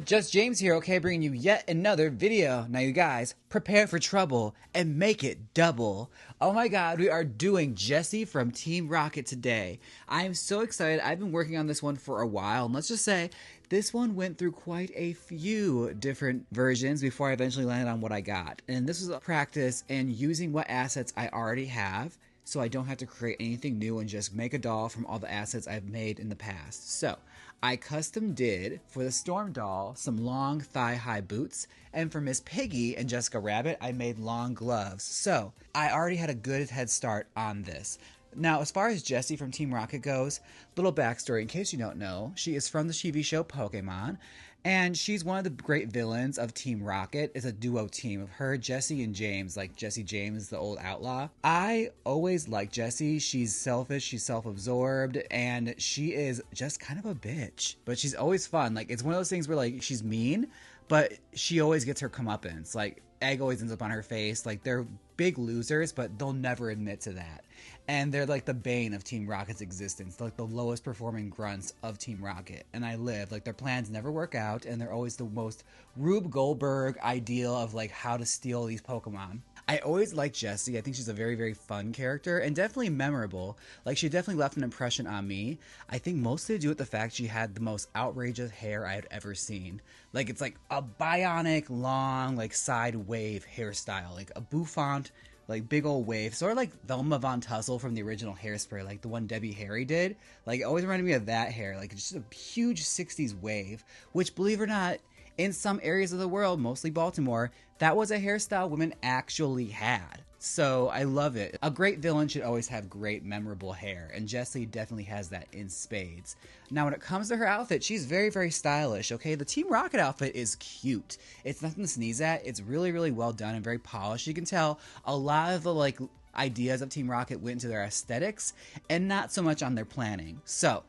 Just James here, okay, bringing you yet another video. Now you guys, prepare for trouble and make it double. Oh my god, we are doing Jessie from Team Rocket today. I am so excited. I've been working on this one for a while, and let's just say, this one went through quite a few different versions before I eventually landed on what I got. And this was a practice in using what assets I already have, so I don't have to create anything new and just make a doll from all the assets I've made in the past. So, I custom did, for the Storm doll, some long thigh-high boots, and for Miss Piggy and Jessica Rabbit, I made long gloves. So, I already had a good head start on this. Now, as far as Jessie from Team Rocket goes, little backstory in case you don't know, she is from the TV show Pokemon, and she's one of the great villains of Team Rocket. It's a duo team of her, Jessie, and James, like Jessie James, the old outlaw. I always liked Jessie. She's selfish, she's self-absorbed, and she is just kind of a bitch. But she's always fun. Like, it's one of those things where, like, she's mean, but she always gets her comeuppance. Like, egg always ends up on her face. Like, they're big losers, but they'll never admit to that. And they're like the bane of Team Rocket's existence. They're like the lowest performing grunts of Team Rocket. And I live, like, their plans never work out, and they're always the most Rube Goldberg ideal of like how to steal these Pokemon. I always liked Jessie. I think she's a very, very fun character and definitely memorable. Like, she definitely left an impression on me. I think mostly to do with the fact she had the most outrageous hair I had ever seen. Like, it's like a bionic, long, like, side wave hairstyle. Like a bouffant, like, big old wave. Sort of like Velma Von Tussle from the original Hairspray, like the one Debbie Harry did. Like, it always reminded me of that hair. Like, it's just a huge 60s wave, which, believe it or not, in some areas of the world, mostly Baltimore, that was a hairstyle women actually had. So I love it. A great villain should always have great, memorable hair, and Jessie definitely has that in spades. Now, when it comes to her outfit, she's very, very stylish, okay? The Team Rocket outfit is cute. It's nothing to sneeze at. It's really, really well done and very polished. You can tell a lot of the, like, ideas of Team Rocket went into their aesthetics and not so much on their planning. So,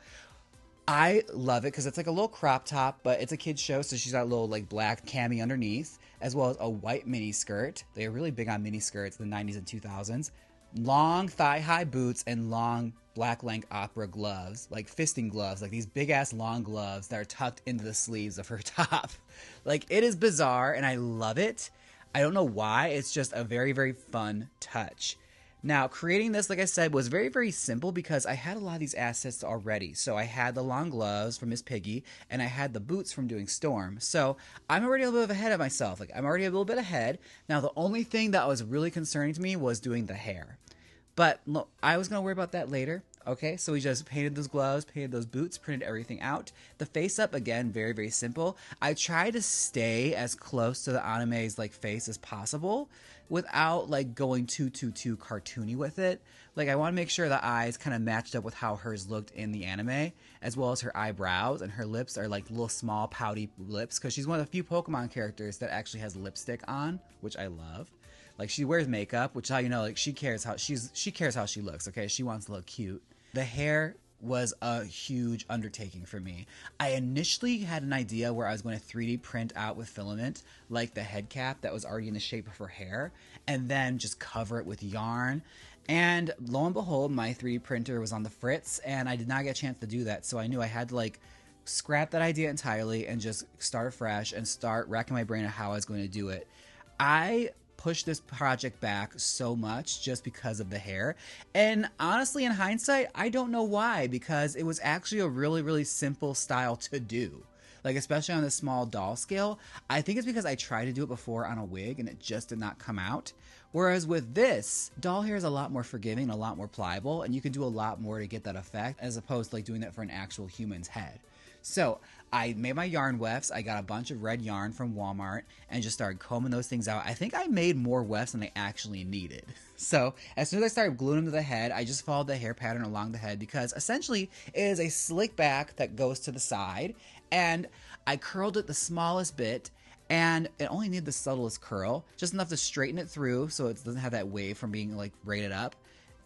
I love it because it's like a little crop top, but it's a kid's show, so she's got a little like black cami underneath, as well as a white mini skirt. They are really big on mini skirts in the 90s and 2000s. Long thigh-high boots and long black length opera gloves, like fisting gloves, like these big-ass long gloves that are tucked into the sleeves of her top. Like, it is bizarre, and I love it. I don't know why. It's just a very, very fun touch. Now, creating this, like I said, was very, very simple because I had a lot of these assets already. So I had the long gloves from Miss Piggy, and I had the boots from doing Storm. So I'm already a little bit ahead of myself. Like, I'm already a little bit ahead. Now, the only thing that was really concerning to me was doing the hair. But look, I was going to worry about that later. Okay, so we just painted those gloves, painted those boots, printed everything out. The face up, again, very, very simple. I tried to stay as close to the anime's like face as possible without like going too cartoony with it. Like, I want to make sure the eyes kind of matched up with how hers looked in the anime, as well as her eyebrows, and her lips are like little small pouty lips because she's one of the few Pokemon characters that actually has lipstick on, which I love. Like, she wears makeup, which is how you know, like, she cares how she looks, okay? She wants to look cute. The hair was a huge undertaking for me. I initially had an idea where I was going to 3D print out with filament, like the head cap that was already in the shape of her hair, and then just cover it with yarn. And lo and behold, my 3D printer was on the fritz, and I did not get a chance to do that, so I knew I had to, like, scrap that idea entirely and just start fresh and start racking my brain on how I was going to do it. I pushed this project back so much just because of the hair, and honestly, in hindsight, I don't know why, because it was actually a really, really simple style to do. Like, especially on this small doll scale. I think it's because I tried to do it before on a wig and it just did not come out. Whereas with this, doll hair is a lot more forgiving, a lot more pliable, and you can do a lot more to get that effect as opposed to like doing that for an actual human's head. So I made my yarn wefts. I got a bunch of red yarn from Walmart and just started combing those things out. I think I made more wefts than I actually needed. So as soon as I started gluing them to the head, I just followed the hair pattern along the head because essentially it is a slick back that goes to the side, and I curled it the smallest bit, and it only needed the subtlest curl, just enough to straighten it through so it doesn't have that wave from being like braided up.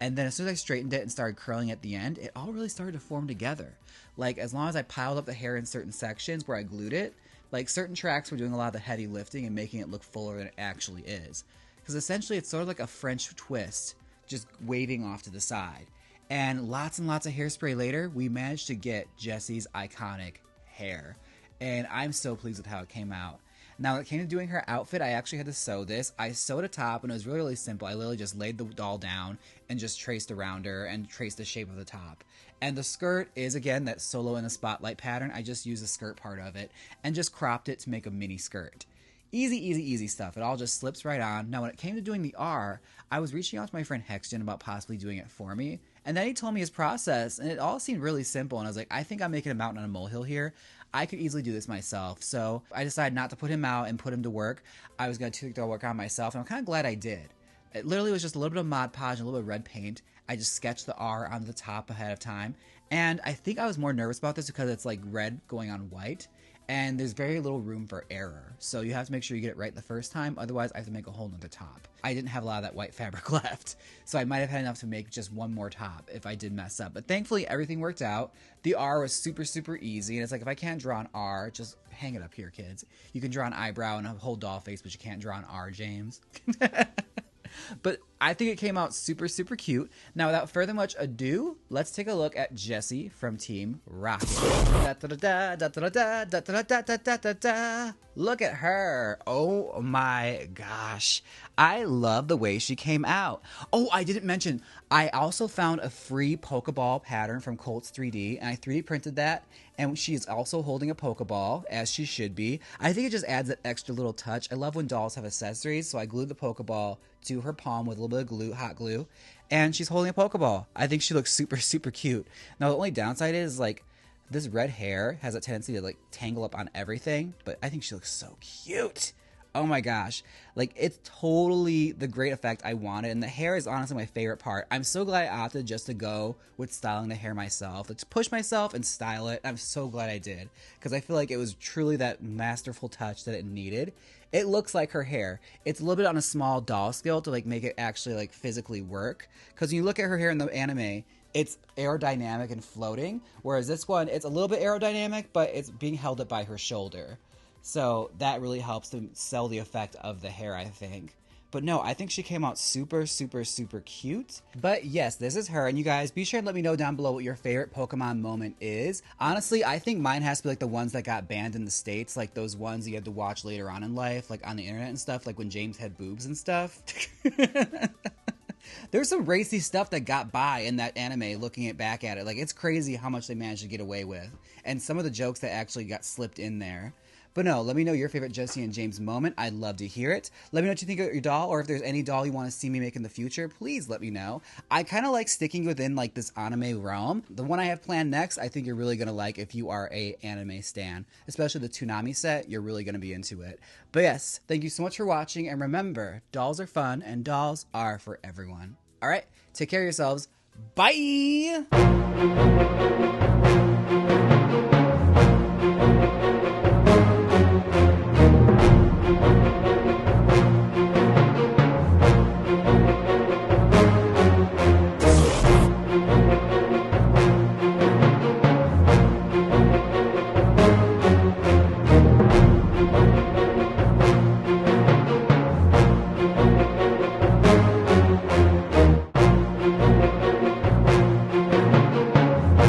And then as soon as I straightened it and started curling at the end, it all really started to form together. Like, as long as I piled up the hair in certain sections where I glued it, like, certain tracks were doing a lot of the heavy lifting and making it look fuller than it actually is. Because essentially it's sort of like a French twist, just waving off to the side. And lots of hairspray later, we managed to get Jessie's iconic hair. and I'm so pleased with how it came out. Now, when it came to doing her outfit, I actually had to sew this. I sewed a top, and it was really, really simple. I literally just laid the doll down and just traced around her and traced the shape of the top. And the skirt is, again, that solo in the spotlight pattern. I just used the skirt part of it and just cropped it to make a mini skirt. Easy, easy, easy stuff. It all just slips right on. Now, when it came to doing the R, I was reaching out to my friend Hexton about possibly doing it for me. And then he told me his process, and it all seemed really simple. And I was like, I think I'm making a mountain on a molehill here. I could easily do this myself. So I decided not to put him out and put him to work. I was going to take the work on myself, and I'm kind of glad I did. It literally was just a little bit of Mod Podge and a little bit of red paint. I just sketched the R on the top ahead of time. And I think I was more nervous about this because it's like red going on white. And there's very little room for error. So you have to make sure you get it right the first time. Otherwise, I have to make a whole nother top. I didn't have a lot of that white fabric left. So I might have had enough to make just one more top if I did mess up. But thankfully, everything worked out. The R was super, super easy. And it's like, if I can't draw an R, just hang it up here, kids. You can draw an eyebrow and a whole doll face, but you can't draw an R, James. But I think it came out super, super cute. Now, without further much ado, let's take a look at Jessie from Team Rocket. Look at her. Oh my gosh. I love the way she came out. Oh, I didn't mention, I also found a free Pokeball pattern from Colts 3D, and I 3D printed that, and she's also holding a Pokeball, as she should be. I think it just adds that extra little touch. I love when dolls have accessories, so I glued the Pokeball to her palm with a little bit of glue, hot glue, and she's holding a Pokeball. I think she looks super, super cute. Now, the only downside is, like, this red hair has a tendency to, like, tangle up on everything, but I think she looks so cute. Oh my gosh. Like, it's totally the great effect I wanted, and the hair is honestly my favorite part. I'm so glad I opted just to go with styling the hair myself. Let's push myself and style it. I'm so glad I did, because I feel like it was truly that masterful touch that it needed. It looks like her hair. It's a little bit on a small doll scale to, like, make it actually, like, physically work, because when you look at her hair in the anime, it's aerodynamic and floating, whereas this one, it's a little bit aerodynamic, but it's being held up by her shoulder. So that really helps to sell the effect of the hair, I think. But no, I think she came out super, super, super cute. But yes, this is her. And you guys, be sure to let me know down below what your favorite Pokemon moment is. Honestly, I think mine has to be like the ones that got banned in the States. Like those ones you had to watch later on in life, like on the internet and stuff. Like when James had boobs and stuff. There's some racy stuff that got by in that anime, looking it back at it. Like, it's crazy how much they managed to get away with. And some of the jokes that actually got slipped in there. But no, let me know your favorite Jessie and James moment. I'd love to hear it. Let me know what you think of your doll, or if there's any doll you want to see me make in the future, please let me know. I kind of like sticking within like this anime realm. The one I have planned next, I think you're really going to like if you are a anime stan. Especially the Toonami set, you're really going to be into it. But yes, thank you so much for watching, and remember, dolls are fun, and dolls are for everyone. Alright, take care of yourselves. Bye!